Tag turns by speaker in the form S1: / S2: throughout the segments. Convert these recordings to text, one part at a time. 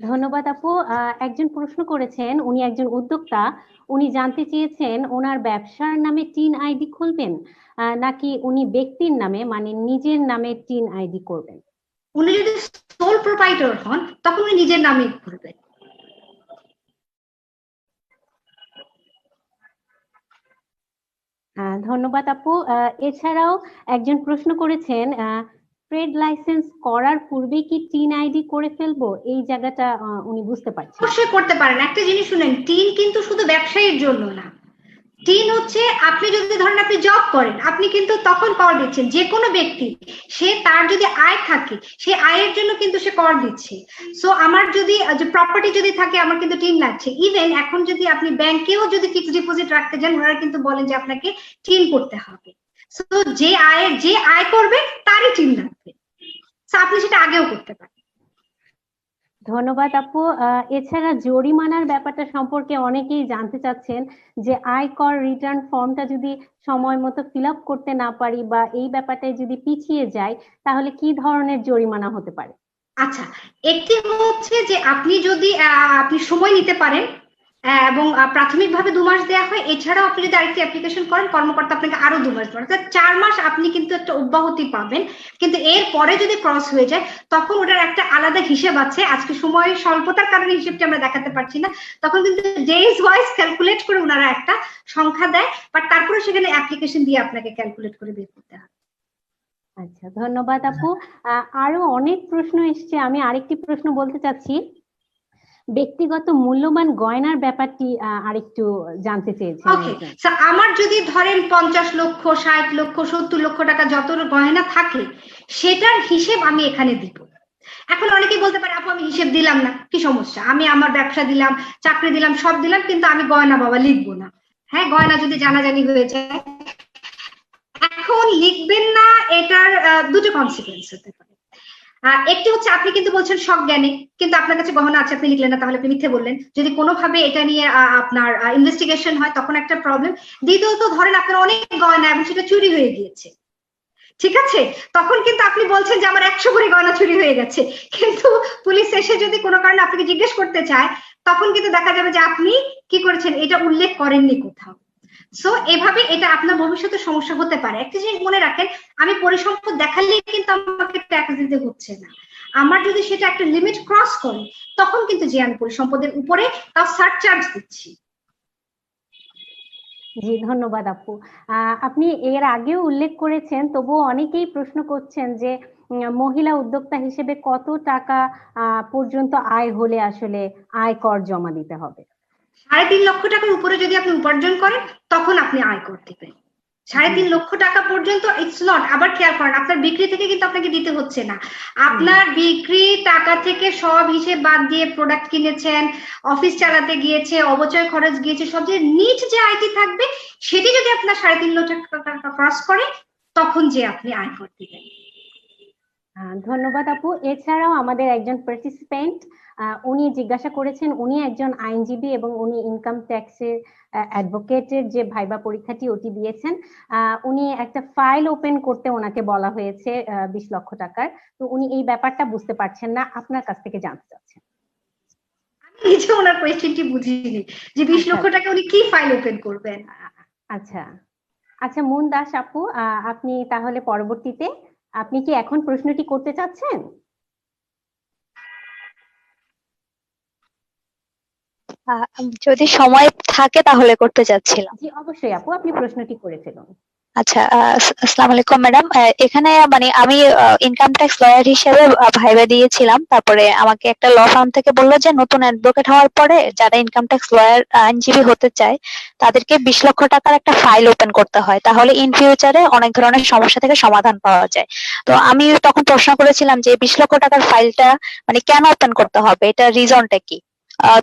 S1: ধন্যবাদ আপু। একজন প্রশ্ন করেছেন, উনি একজন উদ্যোক্তা। উনি জানতে চেয়েছেন ওনার ব্যবসার নামে টিন আইডি খুলবেন নাকি উনি ব্যক্তির নামে মানে নিজের নামে টিন আইডি করবেন।
S2: উনি যদি সোল প্রোপাইটর হন তখন উনি নিজের নামে খুলবেন।
S1: ধন্যবাদ আপু। এছাড়াও একজন প্রশ্ন করেছেন, ট্রেড লাইসেন্স করার পূর্বে কি টিন আইডি করে ফেলবো, এই জায়গাটা উনি বুঝতে পারছেন।
S2: অবশ্যই করতে পারেন। একটা জিনিস শুনেন, টিন কিন্তু শুধু ব্যবসায়ীর জন্য না। টিন হচ্ছে আপনি যদি ধরেন আপনি জব করেন, আপনি কিন্তু তখন কর দিচ্ছেন। যে কোনো ব্যক্তি সে তার যদি আয় থাকে সে আয়ের জন্য কিন্তু সে কর দিচ্ছে। সো আমার যদি প্রপার্টি যদি থাকে আমার কিন্তু টিন লাগছে। ইভেন এখন যদি আপনি ব্যাংকেও যদি ফিক্সড ডিপোজিট রাখতে যান ওনারা কিন্তু বলেন যে আপনাকে টিন করতে হবে। সো যে আয় করবে তারই টিন লাগবে। সো আপনি সেটা আগেও করতে পারেন।
S1: ধন্যবাদ আপু। এছাড়া জরিমানার ব্যাপারটা সম্পর্কে অনেকেই জানতে চাচ্ছেন যে আয়কর রিটার্ন ফর্মটা যদি সময় মতো ফিল আপ করতে না পারি বা এই ব্যাপারটায় যদি পিছিয়ে যায় তাহলে কি ধরনের জরিমানা হতে পারে।
S2: আচ্ছা, একটি হচ্ছে যে আপনি যদি আপনি সময় নিতে পারেন এবং প্রাথমিকভাবে 2 মাস দেওয়া হয়। এছাড়াও আপনি যদি আরেকটি অ্যাপ্লিকেশন করেন কর্মকর্তা আপনাকে আরো 2 মাস দেবেন, অর্থাৎ 4 মাস আপনি কিন্তু একটা অব্যাহতি পাবেন। কিন্তু এর পরে যদি ক্রস হয়ে যায় তখন ওটার একটা আলাদা হিসেব আছে। আজকে সময় স্বল্পতার কারণে হিসেবটা আমরা দেখাতে পারছি না। তখন কিন্তু ডেজ ওয়াইজ ক্যালকুলেট করে ওনারা একটা সংখ্যা দেয়, বাট তারপরে সেখানে অ্যাপ্লিকেশন দিয়ে আপনাকে ক্যালকুলেট করে বের করতে হয়।
S1: আচ্ছা, ধন্যবাদ আপু। আরো অনেক প্রশ্ন এসছে, আমি আরেকটি প্রশ্ন বলতে চাচ্ছি। ব্যক্তিগত মূল্যবান গয়নার ব্যাপারটি আরেকটু জানতে চেয়েছেন
S2: ওকে,
S1: একজন।
S2: আমার যদি ধরেন 50 লক্ষ 60 লক্ষ 70 লক্ষ টাকা যত গয়না থাকে সেটার হিসেব আমি এখানে দিব। এখন অনেকেই বলতে পারে আপু আমি হিসেব দিলাম না, কি সমস্যা, আমি আমার ব্যবসা দিলাম, চাকরি দিলাম, সব দিলাম, কিন্তু আমি গয়না বাবা লিখবো না। হ্যাঁ, গয়না যদি জানাজানি হয়ে যায় এখন লিখবেন না, এটার দুটো কনসিকুয়েন্স হতে পারে। একটি হচ্ছে আপনি কিন্তু বলছেন সব জ্ঞানে, কিন্তু আপনার কাছে গহনা আছে আপনি লিখলেন না, তাহলে আপনি মিথ্যে বললেন। যদি কোনোভাবে এটা নিয়ে আপনার ইনভেস্টিগেশন হয় তখন একটা প্রবলেম। দ্বিতীয়ত ধরেন আপনার অনেক গয়না এবং সেটা চুরি হয়ে গিয়েছে, ঠিক আছে, তখন কিন্তু আপনি বলছেন যে আমার 100 ভরি গয়না চুরি হয়ে গেছে, কিন্তু পুলিশ এসে যদি কোনো কারণে আপনাকে জিজ্ঞেস করতে চায় তখন কিন্তু দেখা যাবে যে আপনি কি করেছেন এটা উল্লেখ করেননি কোথাও। সো এভাবে এটা আপনার ভবিষ্যতে সমস্যা হতে পারে। একটা জিনিস মনে রাখেন, আমি পরিসম্পদ দেখালেই কিন্তু আমাকে ট্যাক্স দিতে হচ্ছে না। আমার যদি সেটা একটা লিমিট ক্রস করে তখন কিন্তু যে আমি পরিসম্পদের উপরে তাও সারচার্জ দিচ্ছি।
S1: জি, ধন্যবাদ আপু। আপনি এর আগেও উল্লেখ করেছেন, তবুও অনেকেই প্রশ্ন করছেন যে মহিলা উদ্যোক্তা হিসেবে কত টাকা পর্যন্ত আয় হলে আসলে আয়কর জমা দিতে হবে।
S2: 3.5 লক্ষ টাকার উপরে যদি আপনি উপার্জন করেন তখন আপনি আয়কর দিবেন। 3.5 লক্ষ টাকা পর্যন্ত ইটস নট। আবার খেয়াল করেন আপনার বিক্রি থেকে কিন্তু আপনাকে দিতে হচ্ছে না। আপনার বিক্রি টাকা থেকে সব হিসেব বাদ দিয়ে প্রোডাক্ট কিনেছেন, অফিস চালাতে গিয়েছে, অবচয় খরচ গিয়েছে, সব যে নিট যে আয়টি থাকবে সেটি যদি আপনার 3.5 লক্ষ টাকা ক্রস করে তখন যে আপনি আয়কর দিবেন।
S1: ধন্যবাদ আপু। এছাড়াও আমাদের একজন পার্টিসিপেন্ট উনি জিজ্ঞাসা করেছেন, উনি একজন আইনজীবী এবং উনি ইনকাম ট্যাক্সের অ্যাডভোকেটের যে ভাইবা পরীক্ষাটি ওটি দিয়েছেন। উনি একটা ফাইল ওপেন করতে ওনাকে বলা হয়েছে 20 লক্ষ টাকার। তো উনি এই ব্যাপারটা বুঝতে পারছেন না, আপনার কাছ থেকে জানতে চাচ্ছেন।
S2: আমি নিজে ওনার কোয়েশ্চেনটি বুঝিনি যে 20 লক্ষ টাকা উনি কি ফাইল ওপেন করবেন।
S1: আচ্ছা আচ্ছা, মুন দাস আপু, আপনি তাহলে পরবর্তীতে আপনি কি এখন প্রশ্নটি করতে চাচ্ছেন?
S3: যদি সময় থাকে তাহলে করতে চাচ্ছিলাম।
S1: জি অবশ্যই আপু, আপনি প্রশ্নটি করে ফেলুন।
S3: আচ্ছা, আসসালামু আলাইকুম ম্যাডাম। এখানে মানে আমি ইনকাম ট্যাক্স লয়ার হিসেবে ভাইবা দিয়েছিলাম। তারপরে আমাকে একটা ল ফার্ম থেকে বললো যে নতুন অ্যাডভোকেট হওয়ার পরে যারা ইনকাম ট্যাক্স লয়ার আইনজীবী হতে চায় তাদেরকে 20 লক্ষ টাকার একটা ফাইল ওপেন করতে হয়, তাহলে ইন ফিউচারে অনেক ধরনের সমস্যা থেকে সমাধান পাওয়া যায়। তো আমি তখন প্রশ্ন করেছিলাম যে 20 লক্ষ টাকার ফাইলটা মানে কেন ওপেন করতে হবে, এটা রিজনটা কি?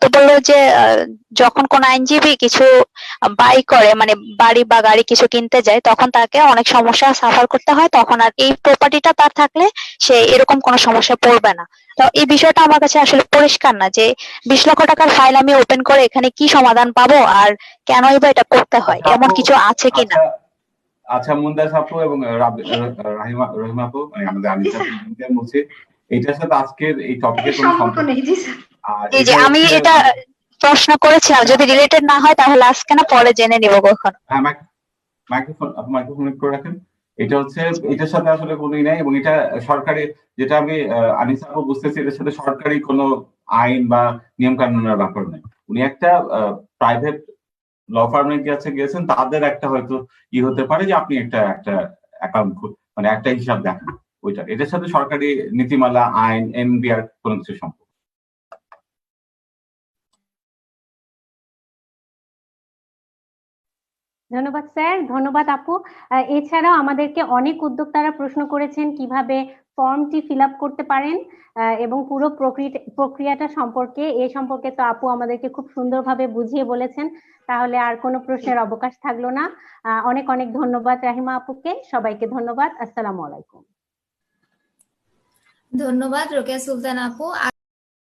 S3: তো বললো যে যখন কোন আইনজীবী কিছু বাই করে মানে বাড়ি বা গাড়ি কিছু কিনতে যায় তখন তাকে অনেক সমস্যা সাফার করতে হয়, তখন আর এই প্রপার্টিটা তার থাকলে সে এরকম কোনো সমস্যায় পড়বে না। তো এই বিষয়টা আমার কাছে আসলে পরিষ্কার না যে 20 লক্ষ টাকার ফাইল আমি ওপেন করে এখানে কি সমাধান পাবো আর কেনই বা এটা করতে হয়, এমন কিছু আছে কিনা।
S4: আচ্ছা মুন্দাস আপু এবং রহিমা আপু, মানে আমাদের আনিসা বলছে এটার সাথে আজকের এই টপিকের কোনো সম্পর্ক নেই। আর
S3: জি জি,
S4: এটা
S3: আমি
S4: হচ্ছে
S3: এটা প্রশ্ন করেছিলাম, যদি রিলেটেড না হয় তাহলে আজকে না, পরে জেনে নিব কখন।
S4: হ্যাঁ, মাইক্রোফোন করে রাখেন। এটা হচ্ছে, এটার সাথে আসলে কোনোই নাই, এবং এটা সরকারি, যেটা আমি আনিসা আপু বুঝতেছি, এটার সাথে সরকারি কোনো আইন বা নিয়ম কানুনের ব্যাপার নেই। উনি একটা প্রাইভেট ল ফার্মে গিয়েছেন, তাদের একটা হয়তো হতে পারে যে আপনি একটা একটা অ্যাকাউন্ট, মানে একটা হিসাব দেখান, ওইটা এটার সাথে সরকারি নীতিমালা, আইন, এনবিআর কোনো কিছু সম্পর্ক।
S1: ধন্যবাদ স্যার, ধন্যবাদ আপু। এছাড়াও আমাদেরকে অনেক উদ্যোক্তারা প্রশ্ন করেছেন কিভাবে ফর্মটি ফিল আপ করতে পারেন এবং পুরো প্রক্রিয়াটা সম্পর্কে, এ সম্পর্কে তো আপু আমাদেরকে খুব সুন্দরভাবে বুঝিয়ে বলেছেন। তাহলে আর কোনো প্রশ্নের অবকাশ থাকলো না। অনেক অনেক ধন্যবাদ রাহিমা আপুকে। সবাইকে ধন্যবাদ। আসসালামু আলাইকুম।
S5: ধন্যবাদ রোকেয়া সুলতান আপু।